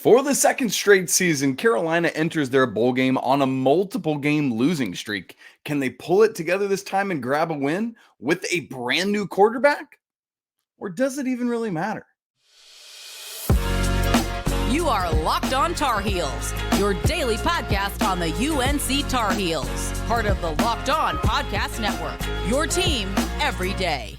For the second straight season, Carolina enters their bowl game on a multiple game losing streak. Can they pull it together this time and grab a win with a brand new quarterback? Or does it even really matter? You are Locked On Tar Heels, your daily podcast on the UNC Tar Heels, part of the Locked On Podcast Network, your team every day.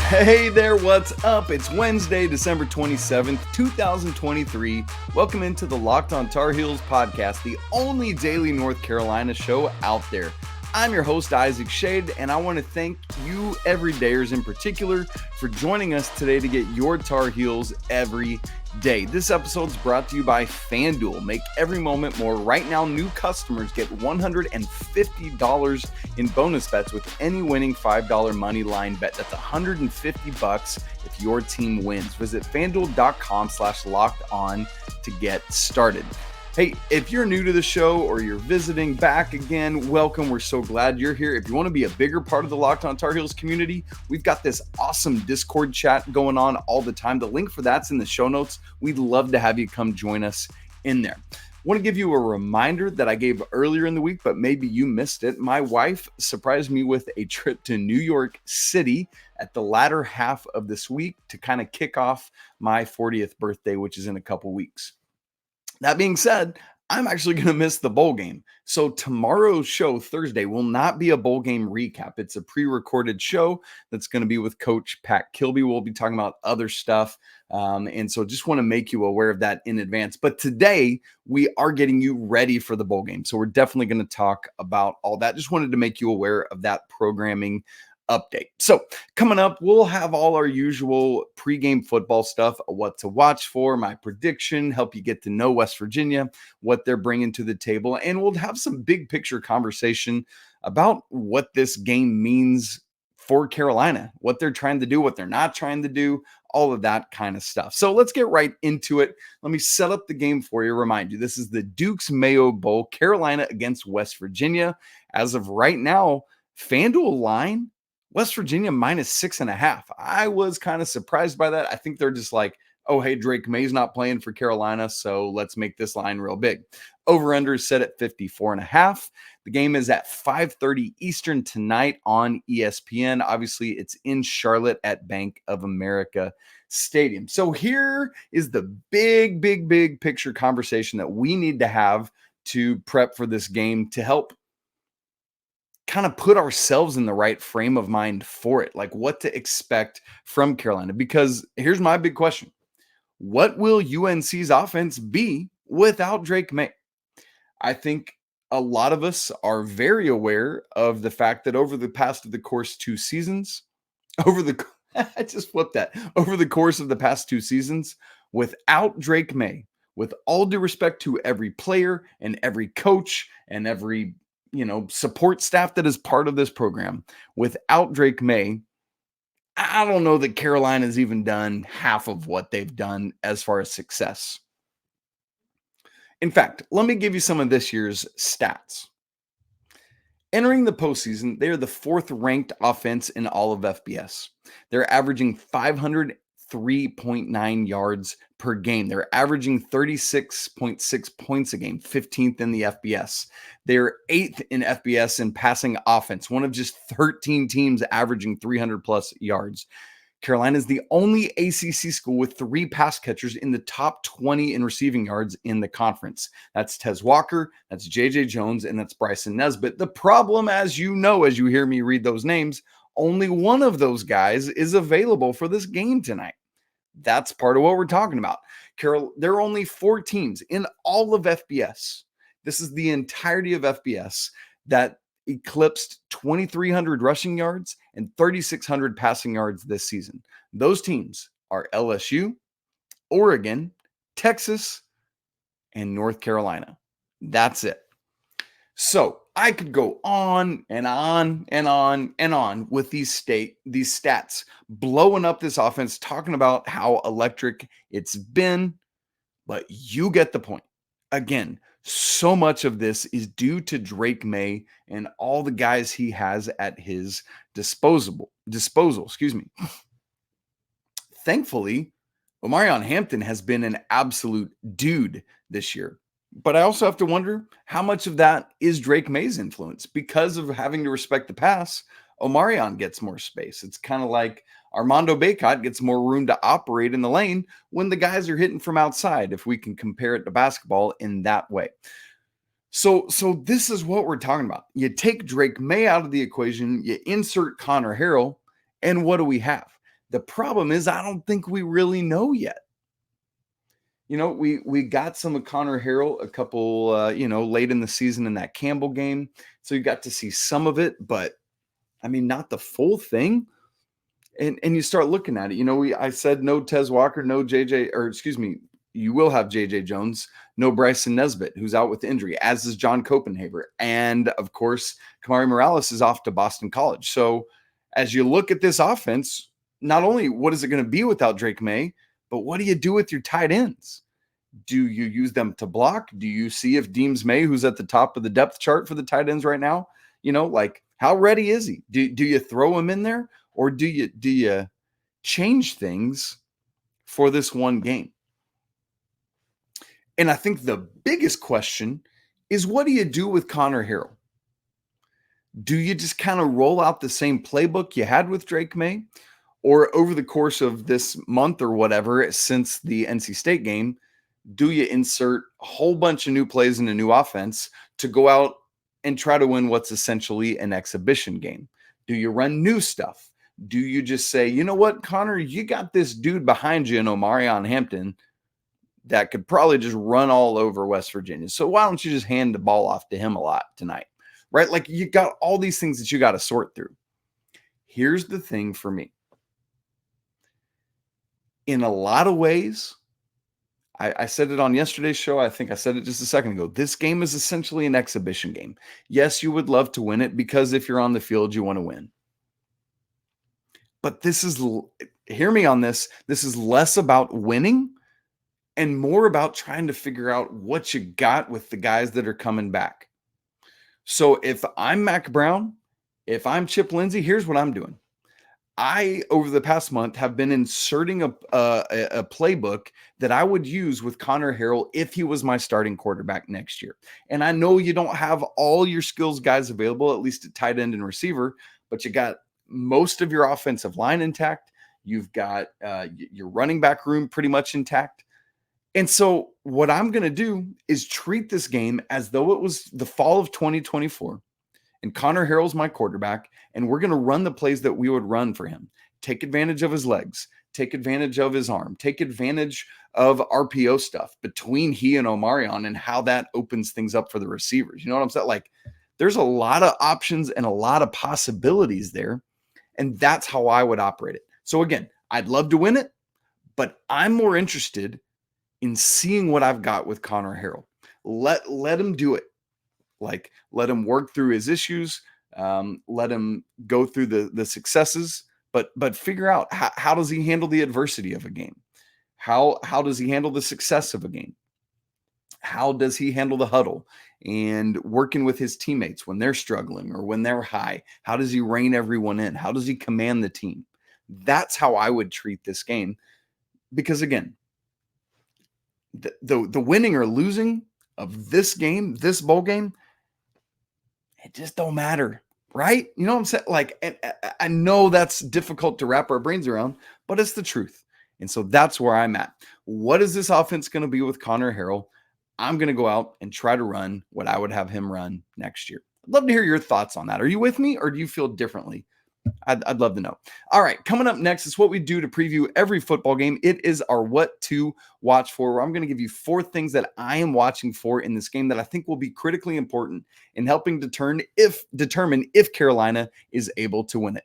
Hey there, what's up? It's Wednesday, December 27th, 2023. Welcome into the Locked On Tar Heels podcast, the only daily North Carolina show out there. I'm your host, Isaac Shade, and I want to thank you everydayers in particular for joining us today to get your Tar Heels every day. This episode's brought to you by FanDuel. Make every moment more. Right now, new customers get $150 in bonus bets with any winning $5 money line bet. That's $150 if your team wins. Visit FanDuel.com/lockedon to get started. Hey, if you're new to the show or you're visiting back again, welcome. We're so glad you're here. If you want to be a bigger part of the Locked On Tar Heels community, we've got this awesome Discord chat going on all the time. The link for that's in the show notes. We'd love to have you come join us in there. I want to give you a reminder that I gave earlier in the week, but maybe you missed it. My wife surprised me with a trip to New York City at the latter half of this week to kind of kick off my 40th birthday, which is in a couple weeks. That being said, I'm actually going to miss the bowl game. So tomorrow's show, Thursday, will not be a bowl game recap. It's a pre-recorded show that's going to be with Coach Pat Kilby. We'll be talking about other stuff. And so just want to make you aware of that in advance. But today, we are getting you ready for the bowl game. So we're definitely going to talk about all that. Just wanted to make you aware of that programming update. So coming up, we'll have all our usual pregame football stuff, what to watch for, my prediction, help you get to know West Virginia, what they're bringing to the table, and we'll have some big picture conversation about what this game means for Carolina, what they're trying to do, what they're not trying to do, all of that kind of stuff. So let's get right into it. Let me set up the game for you. Remind you, this is the Duke's Mayo Bowl, Carolina against West Virginia. As of right now, FanDuel line, West Virginia -6.5. I was kind of surprised by that. I think they're just like, oh, hey, Drake Maye's not playing for Carolina, so let's make this line real big. Over-under is set at 54.5. The game is at 5:30 Eastern tonight on ESPN. Obviously, it's in Charlotte at Bank of America Stadium. So here is the big picture conversation that we need to have to prep for this game to help kind of put ourselves in the right frame of mind for it, like what to expect from Carolina. Because here's my big question. What will UNC's offense be without Drake Maye? I think a lot of us are very aware of the fact that over the course of the past 2 seasons, without Drake Maye, with all due respect to every player and every coach and every support staff that is part of this program, without Drake Maye, I don't know that Carolina's even done half of what they've done as far as success. In fact, let me give you some of this year's stats. Entering the postseason, they are the 4th ranked offense in all of FBS. They're averaging 503.9 yards per game. They're averaging 36.6 points a game, 15th in the FBS. They're 8th in FBS in passing offense, one of just 13 teams averaging 300 plus yards. Carolina is the only ACC school with 3 pass catchers in the top 20 in receiving yards in the conference. That's Tez Walker, that's JJ Jones, and that's Bryson Nesbitt. The problem, as you know, as you hear me read those names, only one of those guys is available for this game tonight. That's part of what we're talking about. There are only 4 teams in all of FBS. This is the entirety of FBS that eclipsed 2,300 rushing yards and 3,600 passing yards this season. Those teams are LSU, Oregon, Texas, and North Carolina. That's it. So I could go on and on and on and on with these stats, blowing up this offense, talking about how electric it's been, but you get the point. Again, so much of this is due to Drake Maye and all the guys he has at his disposal. Thankfully, Omarion Hampton has been an absolute dude this year. But I also have to wonder how much of that is Drake Maye's influence. Because of having to respect the pass, Omarion gets more space. It's kind of like Armando Bacot gets more room to operate in the lane when the guys are hitting from outside, if we can compare it to basketball in that way. So this is what we're talking about. You take Drake Maye out of the equation, you insert Connor Harrell, and what do we have? The problem is I don't think we really know yet. We got some of Connor Harrell a couple, late in the season in that Campbell game. So you got to see some of it, but I mean, not the full thing. And you start looking at it. I said no Tez Walker, no JJ, or excuse me, you will have JJ Jones, no Bryson Nesbitt, who's out with injury, as is John Copenhaver. And of course, Kamari Morales is off to Boston College. So as you look at this offense, not only what is it going to be without Drake Maye, but what do you do with your tight ends? Do you use them to block? Do you see if Deems May, who's at the top of the depth chart for the tight ends right now, how ready is he? Do you throw him in there, or do you change things for this one game? And I think the biggest question is, what do you do with Connor Harrell? Do you just kind of roll out the same playbook you had with Drake Maye? Or over the course of this month or whatever, since the NC State game, do you insert a whole bunch of new plays in a new offense to go out and try to win what's essentially an exhibition game? Do you run new stuff? Do you just say, you know what, Connor, you got this dude behind you in Omarion Hampton that could probably just run all over West Virginia. So why don't you just hand the ball off to him a lot tonight, right? Like, you got all these things that you got to sort through. Here's the thing for me. In a lot of ways, I said it on yesterday's show. I think I said it just a second ago. This game is essentially an exhibition game. Yes, you would love to win it because if you're on the field, you want to win. But hear me on this. This is less about winning and more about trying to figure out what you got with the guys that are coming back. So if I'm Mack Brown, if I'm Chip Lindsey, here's what I'm doing. I, over the past month, have been inserting a playbook that I would use with Connor Harrell if he was my starting quarterback next year. And I know you don't have all your skills guys available, at least at tight end and receiver, but you got most of your offensive line intact. You've got your running back room pretty much intact. And so what I'm going to do is treat this game as though it was the fall of 2024. And Connor Harrell's my quarterback, and we're going to run the plays that we would run for him. Take advantage of his legs, take advantage of his arm, take advantage of RPO stuff between he and Omarion and how that opens things up for the receivers. You know what I'm saying? Like, there's a lot of options and a lot of possibilities there, and that's how I would operate it. So again, I'd love to win it, but I'm more interested in seeing what I've got with Connor Harrell. Let him do it. Like, let him work through his issues, let him go through the successes, but figure out how does he handle the adversity of a game? How does he handle the success of a game? How does he handle the huddle and working with his teammates when they're struggling or when they're high? How does he rein everyone in? How does he command the team? That's how I would treat this game, because again, the winning or losing of this game, this bowl game, it just don't matter, right? You know what I'm saying? Like, and I know that's difficult to wrap our brains around, but it's the truth. And so that's where I'm at. What is this offense going to be with Connor Harrell? I'm going to go out and try to run what I would have him run next year. I'd love to hear your thoughts on that. Are you with me, or do you feel differently? I'd love to know. All right, coming up next is what we do to preview every football game. It is our what to watch for, where I'm going to give you 4 things that I am watching for in this game that I think will be critically important in helping determine if Carolina is able to win it.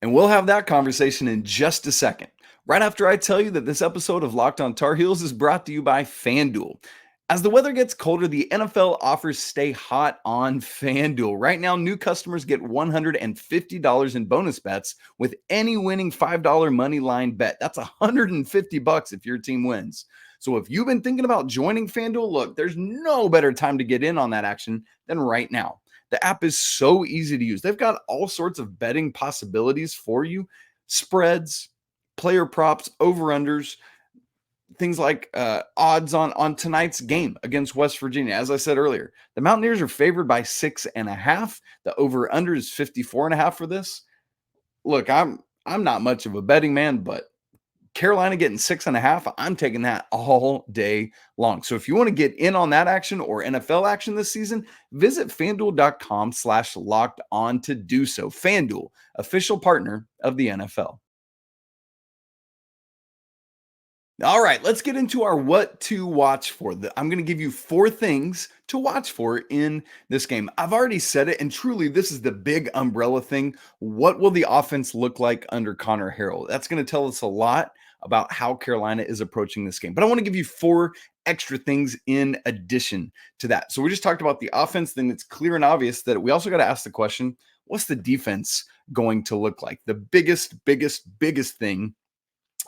And we'll have that conversation in just a second, right after I tell you that this episode of Locked On Tar Heels is brought to you by FanDuel. As the weather gets colder, the NFL offers stay hot on FanDuel. Right now, new customers get $150 in bonus bets with any winning $5 money line bet. That's $150 if your team wins. So if you've been thinking about joining FanDuel, look, there's no better time to get in on that action than right now. The app is so easy to use. They've got all sorts of betting possibilities for you. spreads, player props, over-unders, things like odds on tonight's game against West Virginia. As I said earlier, the Mountaineers are favored by 6.5. The over-under is 54.5 for this. Look, I'm not much of a betting man, but Carolina getting 6.5, I'm taking that all day long. So if you want to get in on that action or NFL action this season, visit FanDuel.com/locked on to do so. FanDuel, official partner of the NFL. All right, let's get into our what to watch for. I'm going to give you 4 things to watch for in this game. I've already said it, and truly, this is the big umbrella thing. What will the offense look like under Connor Harrell? That's going to tell us a lot about how Carolina is approaching this game. But I want to give you 4 extra things in addition to that. So we just talked about the offense, then it's clear and obvious that we also got to ask the question, what's the defense going to look like? The biggest thing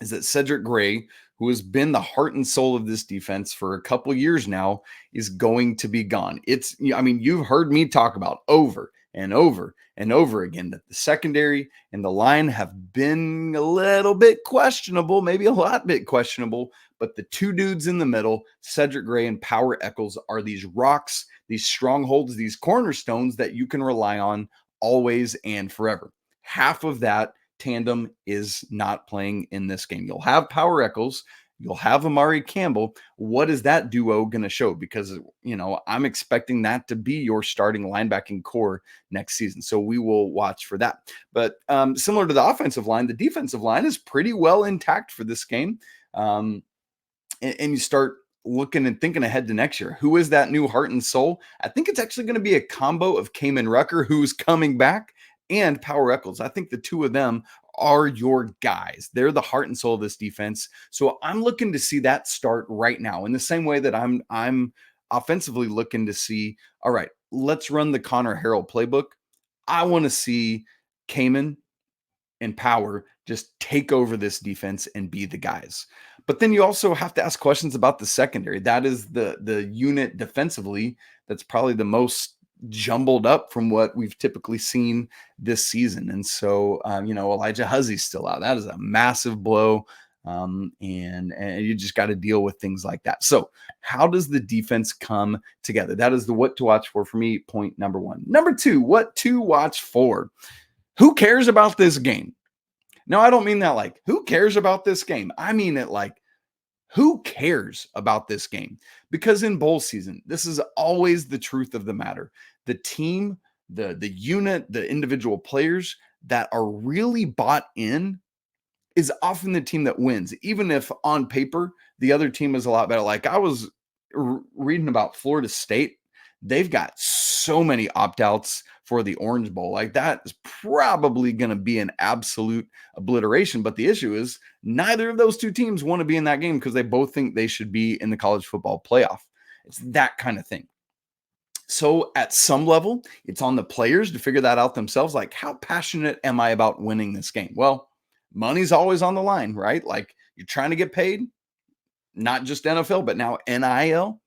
is that Cedric Grey, who has been the heart and soul of this defense for a couple years now, is going to be gone. You've heard me talk about over and over and over again that the secondary and the line have been a little bit questionable, maybe a lot bit questionable, but the 2 dudes in the middle, Cedric Grey and Powell Echols, are these rocks, these strongholds, these cornerstones that you can rely on always and forever. Half of that tandem is not playing in this game. You'll have Powell Echols, you'll have Amari Campbell. What is that duo going to show? Because, I'm expecting that to be your starting linebacking core next season. So we will watch for that. But similar to the offensive line, the defensive line is pretty well intact for this game. And you start looking and thinking ahead to next year. Who is that new heart and soul? I think it's actually going to be a combo of Kamen Rucker, who's coming back, and Powell Echols. I think the 2 of them are your guys. They're the heart and soul of this defense. So I'm looking to see that start right now in the same way that I'm offensively looking to see, all right, let's run the Connor Harrell playbook. I want to see Kamen and Power just take over this defense and be the guys. But then you also have to ask questions about the secondary. That is the unit defensively that's probably the most jumbled up from what we've typically seen this season. And so, Elijah Huzzy's still out. That is a massive blow. And you just got to deal with things like that. So how does the defense come together? That is the what to watch for me, point number 1. Number 2, what to watch for. Who cares about this game? No, I don't mean that like, who cares about this game? I mean it like, who cares about this game? Because in bowl season, this is always the truth of the matter. The team, the unit, the individual players that are really bought in is often the team that wins, even if on paper, the other team is a lot better. Like I was reading about Florida State. They've got so many opt-outs for the Orange Bowl. Like that is probably going to be an absolute obliteration. But the issue is neither of those 2 teams want to be in that game because they both think they should be in the college football playoff. It's that kind of thing. So at some level, it's on the players to figure that out themselves. Like, how passionate am I about winning this game? Well, money's always on the line, right? Like you're trying to get paid, not just NFL, but now NIL.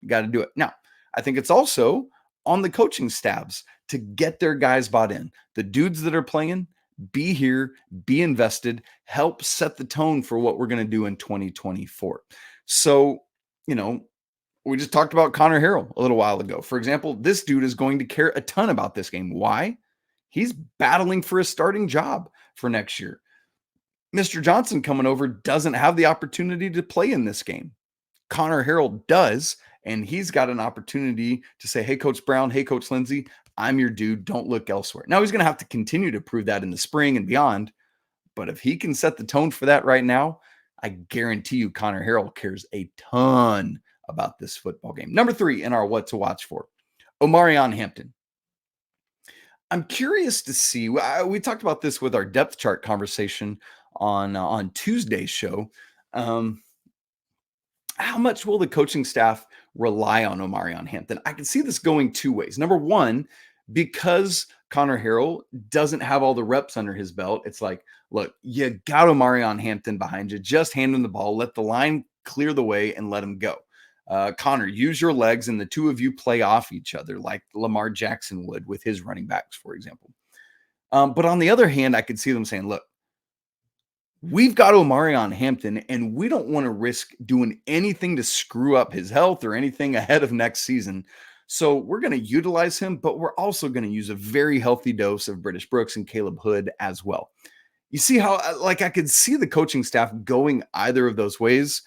You got to do it. Now, I think it's also on the coaching staffs to get their guys bought in. The dudes that are playing, be here, be invested, help set the tone for what we're going to do in 2024. So, we just talked about Connor Harrell a little while ago. For example, this dude is going to care a ton about this game. Why? He's battling for a starting job for next year. Mr. Johnson coming over doesn't have the opportunity to play in this game. Connor Harrell does. And he's got an opportunity to say, hey, Coach Brown, hey, Coach Lindsey, I'm your dude. Don't look elsewhere. Now, he's going to have to continue to prove that in the spring and beyond. But if he can set the tone for that right now, I guarantee you Connor Harrell cares a ton about this football game. Number 3 in our what to watch for, Omarion Hampton. I'm curious to see, we talked about this with our depth chart conversation on Tuesday's show. How much will the coaching staff rely on Omarion Hampton? I can see this going 2 ways. Number 1, because Connor Harrell doesn't have all the reps under his belt, it's like, look, you got Omarion Hampton behind you. Just hand him the ball, let the line clear the way, and let him go. Connor, use your legs, and the 2 of you play off each other like Lamar Jackson would with his running backs, for example. But on the other hand, I could see them saying, look, we've got Omarion Hampton, and we don't want to risk doing anything to screw up his health or anything ahead of next season. So we're going to utilize him, but we're also going to use a very healthy dose of British Brooks and Caleb Hood as well. You see how, like, I could see the coaching staff going either of those ways.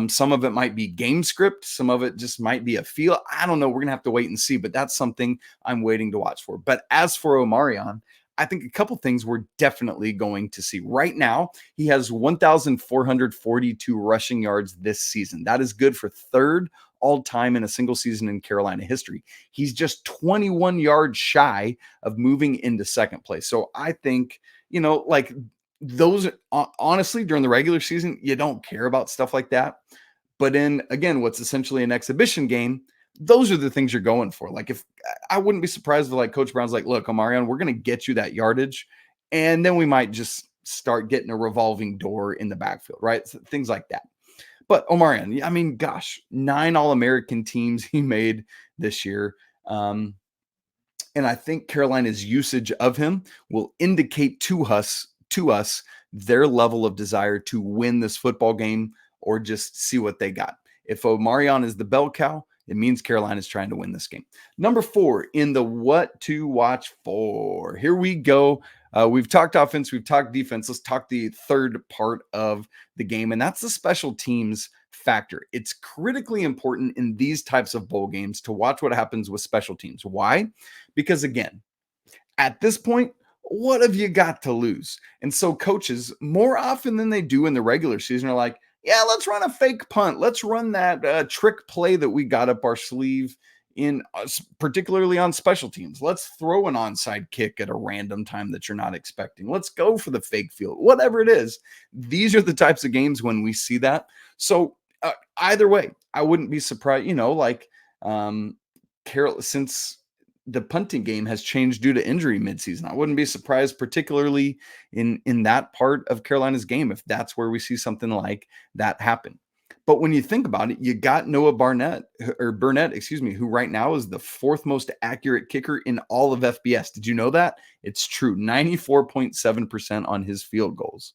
Some of it might be game script. Some of it just might be a feel. I don't know. We're going to have to wait and see, but that's something I'm waiting to watch for. But as for Omarion, I think a couple things we're definitely going to see. Right now, he has 1,442 rushing yards this season. That is good for third all time in a single season in Carolina history. He's just 21 yards shy of moving into second place. So I think, like those, honestly, during the regular season, you don't care about stuff like that. But in, again, what's essentially an exhibition game, those are the things you're going for. Like, if I wouldn't be surprised if, like, Coach Brown's like, look, Omarion, we're going to get you that yardage, and then we might just start getting a revolving door in the backfield, right? Things like that. But Omarion, I mean, gosh, 9 All-American teams he made this year. And I think Carolina's usage of him will indicate to us their level of desire to win this football game or just see what they got. If Omarion is the bell cow, it means Carolina is trying to win this game. Number 4 in the what to watch for. Here we go. We've talked offense, we've talked defense. Let's talk the third part of the game, and that's the special teams factor. It's critically important in these types of bowl games to watch what happens with special teams. Why? Because, again, at this point, what have you got to lose? And so coaches, more often than they do in the regular season, are like, yeah, let's run a fake punt. Let's run that trick play that we got up our sleeve in, particularly on special teams. Let's throw an onside kick at a random time that you're not expecting. Let's go for the fake field, whatever it is. These are the types of games when we see that. So either way, I wouldn't be surprised, Carol, since the punting game has changed due to injury midseason, I wouldn't be surprised, particularly in that part of Carolina's game, if that's where we see something like that happen. But when you think about it, you got Noah Burnett, who right now is the 4th most accurate kicker in all of FBS. Did you know that? It's true. 94.7% on his field goals.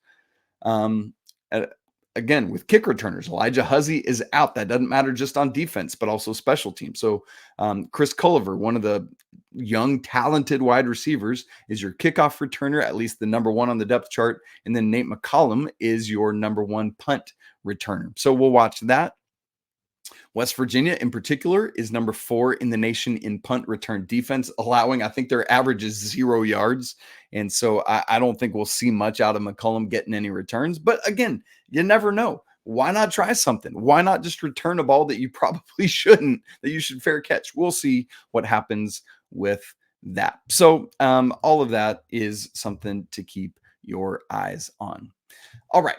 Again, with kick returners, Elijah Huzzy is out. That doesn't matter just on defense, but also special teams. So Chris Culliver, one of the young, talented wide receivers, is your kickoff returner, at least the number 1 on the depth chart. And then Nate McCollum is your number 1 punt returner. So we'll watch that. West Virginia, in particular, is number 4 in the nation in punt return defense, allowing, I think their average is 0 yards. And so I don't think we'll see much out of McCollum getting any returns. But again, you never know. Why not try something? Why not just return a ball that you probably shouldn't, that you should fair catch? We'll see what happens with that. So all of that is something to keep your eyes on. All right.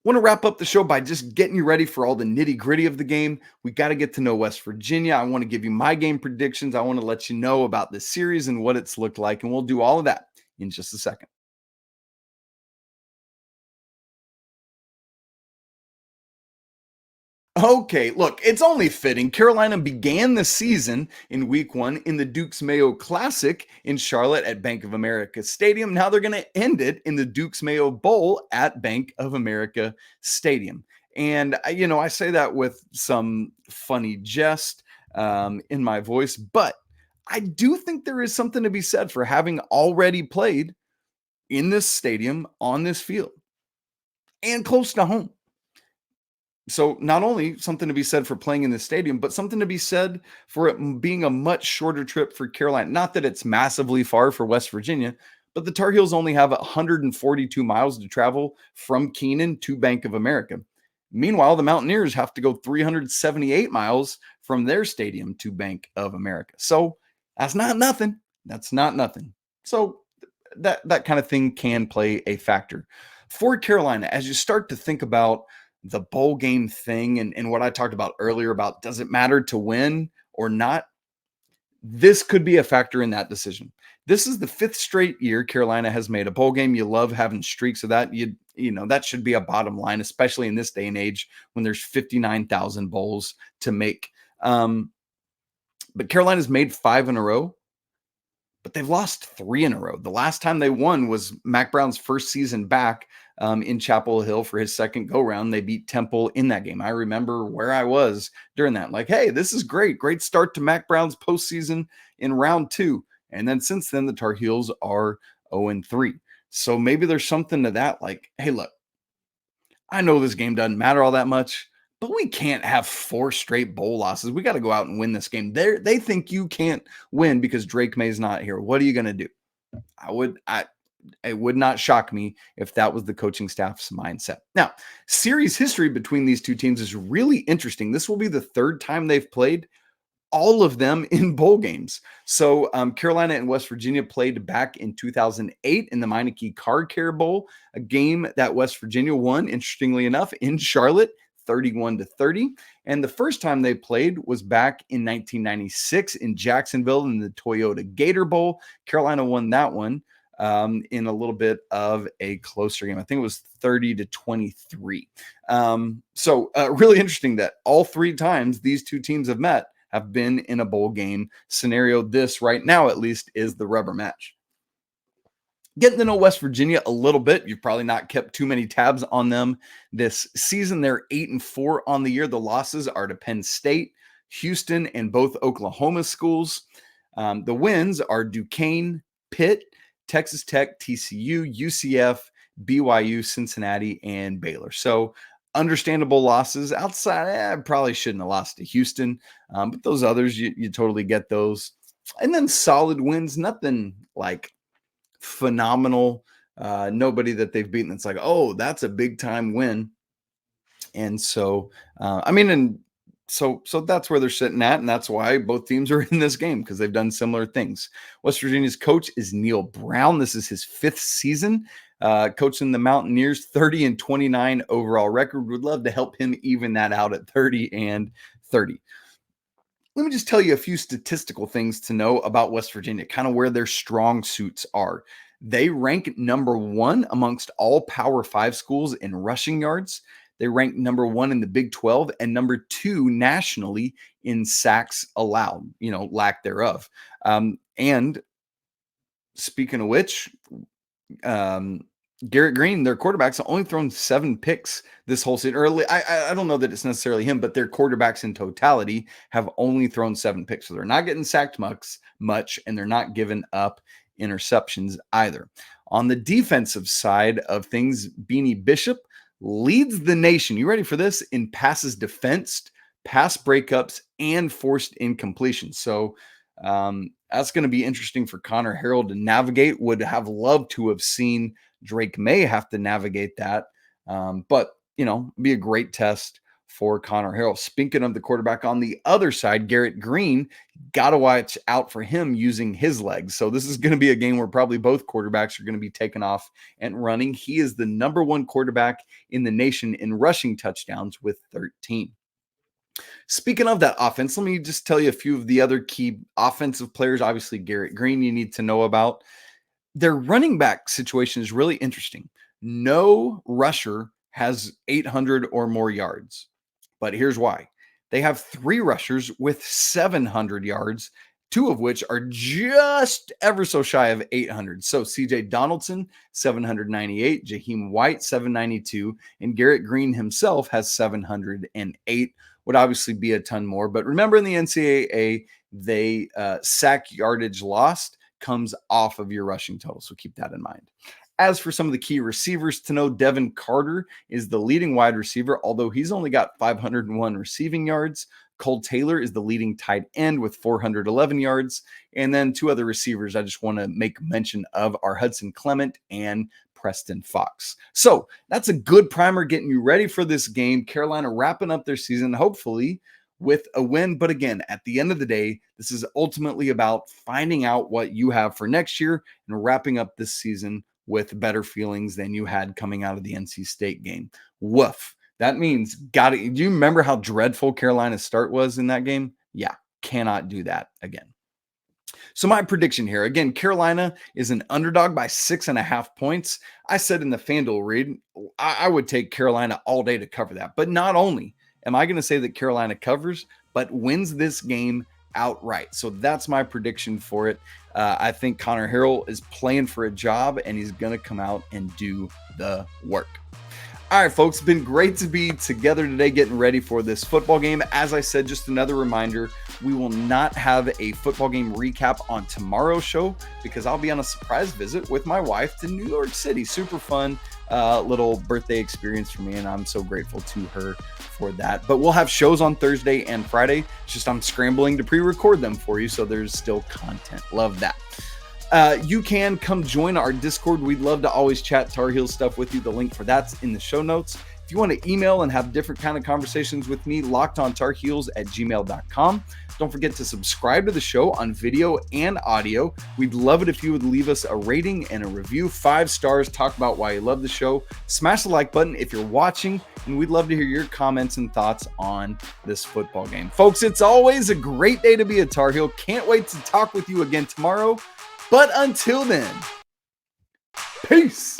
Want to wrap up the show by just getting you ready for all the nitty gritty of the game. We got to get to know West Virginia. I want to give you my game predictions. I want to let you know about the series and what it's looked like. And we'll do all of that in just a second. Okay, look, it's only fitting. Carolina began the season in week 1 in the Duke's Mayo Classic in Charlotte at Bank of America Stadium. Now they're going to end it in the Duke's Mayo Bowl at Bank of America Stadium. And, I say that with some funny jest in my voice, but I do think there is something to be said for having already played in this stadium, on this field, and close to home. So not only something to be said for playing in the stadium, but something to be said for it being a much shorter trip for Carolina. Not that it's massively far for West Virginia, but the Tar Heels only have 142 miles to travel from Keenan to Bank of America. Meanwhile, the Mountaineers have to go 378 miles from their stadium to Bank of America. So that's not nothing. That's not nothing. So that kind of thing can play a factor. For Carolina, as you start to think about the bowl game thing and what I talked about earlier about does it matter to win or not, this could be a factor in that decision. This is the 5th straight year Carolina has made a bowl game. You love having streaks of that. You know, that should be a bottom line, especially in this day and age when there's 59,000 bowls to make. But Carolina's made 5 in a row. but they've lost 3 in a row. The last time they won was Mack Brown's first season back in Chapel Hill for his second go-round. They beat Temple in that game. I remember where I was during that. Like, hey, this is great. Great start to Mack Brown's postseason in round 2. And then since then, the Tar Heels are 0-3. So maybe there's something to that. Like, hey, look, I know this game doesn't matter all that much, but we can't have 4 straight bowl losses. We got to go out and win this game. They think you can't win because Drake Maye's not here. What are you going to do? It would not shock me if that was the coaching staff's mindset. Now, series history between these two teams is really interesting. This will be the 3rd time they've played, all of them in bowl games. So Carolina and West Virginia played back in 2008 in the Meineke Car Care Bowl, a game that West Virginia won, interestingly enough, in Charlotte, 31-30. And the first time they played was back in 1996 in Jacksonville in the Toyota Gator Bowl. Carolina won that one in a little bit of a closer game. I think it was 30-23. So really interesting that all 3 times these two teams have met have been in a bowl game scenario. This right now, at least, is the rubber match. Getting to know West Virginia a little bit. You've probably not kept too many tabs on them this season. They're 8-4 on the year. The losses are to Penn State, Houston, and both Oklahoma schools. The wins are Duquesne, Pitt, Texas Tech, TCU, UCF, BYU, Cincinnati, and Baylor. So understandable losses. Outside, I probably shouldn't have lost to Houston, but those others, you totally get those. And then solid wins, nothing like phenomenal. Nobody that they've beaten that's like, oh, that's a big time win. And so, so that's where they're sitting at, and that's why both teams are in this game, because they've done similar things. West Virginia's coach is Neil Brown. This is his 5th season coaching the Mountaineers, 30-29 overall record. Would love to help him even that out at 30-30. Let me just tell you a few statistical things to know about West Virginia, kind of where their strong suits are. They rank number 1 amongst all Power 5 schools in rushing yards. They rank number 1 in the Big 12 and number 2 nationally in sacks allowed, lack thereof. And speaking of which, Garrett Green, their quarterback's only thrown 7 picks this whole season. Early, I don't know that it's necessarily him, but their quarterbacks in totality have only thrown 7 picks. So they're not getting sacked much, and they're not giving up interceptions either. On the defensive side of things, Beanie Bishop leads the nation. You ready for this? In passes defensed, pass breakups, and forced incompletion. So that's going to be interesting for Connor Harrell to navigate. Would have loved to have seen Drake Maye have to navigate that. But, be a great test for Connor Harrell. Speaking of the quarterback on the other side, Garrett Green, got to watch out for him using his legs. So this is going to be a game where probably both quarterbacks are going to be taken off and running. He is the number 1 quarterback in the nation in rushing touchdowns with 13. Speaking of that offense, let me just tell you a few of the other key offensive players. Obviously, Garrett Green, you need to know about. Their running back situation is really interesting. No rusher has 800 or more yards. But here's why. They have 3 rushers with 700 yards, 2 of which are just ever so shy of 800. So CJ Donaldson, 798, Jaheim White, 792, and Garrett Green himself has 708. Would obviously be a ton more. But remember, in the NCAA, they sack yardage lost comes off of your rushing total. So keep that in mind. As for some of the key receivers to know, Devin Carter is the leading wide receiver, although he's only got 501 receiving yards. Cole Taylor is the leading tight end with 411 yards. And then 2 other receivers I just want to make mention of are Hudson Clement and Preston Fox. So that's a good primer getting you ready for this game. Carolina wrapping up their season, hopefully with a win. But again, at the end of the day, this is ultimately about finding out what you have for next year and wrapping up this season with better feelings than you had coming out of the NC State game. Woof. That means do you remember how dreadful Carolina's start was in that game? Yeah, cannot do that again. So my prediction here, again, Carolina is an underdog by 6.5 points. I said in the FanDuel read, I would take Carolina all day to cover that. But not only am I going to say that Carolina covers, but wins this game outright. So that's my prediction for it. I think Connor Harrell is playing for a job, and he's going to come out and do the work. All right, folks, it's been great to be together today getting ready for this football game. As I said, just another reminder, we will not have a football game recap on tomorrow's show because I'll be on a surprise visit with my wife to New York City. Super fun little birthday experience for me, and I'm so grateful to her for that. But we'll have shows on Thursday and Friday. It's just I'm scrambling to pre-record them for you, so there's still content. Love that. You can come join our Discord. We'd love to always chat Tar Heels stuff with you. The link for that's in the show notes. If you want to email and have different kind of conversations with me, lockedontarheels@gmail.com. Don't forget to subscribe to the show on video and audio. We'd love it if you would leave us a rating and a review. 5 stars. Talk about why you love the show. Smash the like button if you're watching, and we'd love to hear your comments and thoughts on this football game. Folks, it's always a great day to be a Tar Heel. Can't wait to talk with you again tomorrow. But until then, peace.